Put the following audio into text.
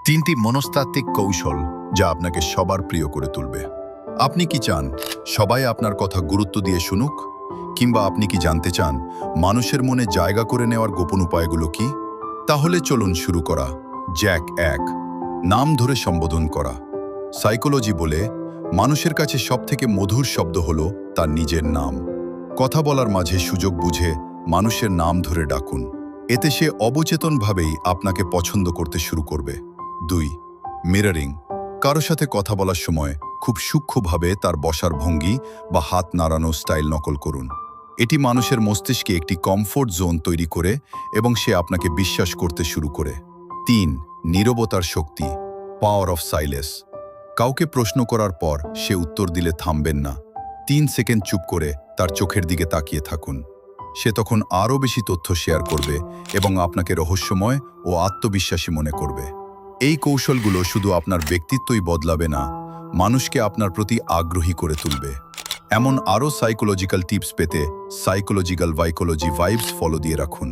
তিনটি মনস্তাত্ত্বিক কৌশল যা আপনাকে সবার প্রিয় করে তুলবে। আপনি কি চান সবাই আপনার কথা গুরুত্ব দিয়ে শুনুক, কিংবা আপনি কি জানতে চান মানুষের মনে জায়গা করে নেওয়ার গোপন উপায়গুলো কি? তাহলে চলুন শুরু করা। জ্যাক 1, নাম ধরে সম্বোধন করা। সাইকোলজি বলে মানুষের কাছে সবথেকে মধুর শব্দ হলো তার নিজের নাম। কথা বলার মাঝে সুযোগ বুঝে মানুষের নাম ধরে ডাকুন। এতে সে অবচেতনভাবেই আপনাকে পছন্দ করতে শুরু করবে। 2, মিররিং। কারো সাথে কথা বলার সময় খুব সূক্ষ্মভাবে তার বসার ভঙ্গি বা হাত নাড়ানো স্টাইল নকল করুন। এটি মানুষের মস্তিষ্কে একটি কমফোর্ট জোন তৈরি করে এবং সে আপনাকে বিশ্বাস করতে শুরু করে। 3, নীরবতার শক্তি, পাওয়ার অফ সাইলেন্স। কাউকে প্রশ্ন করার পর সে উত্তর দিলে থামবেন না। 3 সেকেন্ড চুপ করে তার চোখের দিকে তাকিয়ে থাকুন। সে তখন আরও বেশি তথ্য শেয়ার করবে এবং আপনাকে রহস্যময় ও আত্মবিশ্বাসী মনে করবে। এই কৌশলগুলো শুধু আপনার ব্যক্তিত্বই বদলাবে না, মানুষকে আপনার প্রতি আগ্রহী করে তুলবে। এমন আরও সাইকোলজিক্যাল টিপস পেতে সাইকোলজিক্যাল ভাইকোলজি ভাইবস ফলো দিয়ে রাখুন।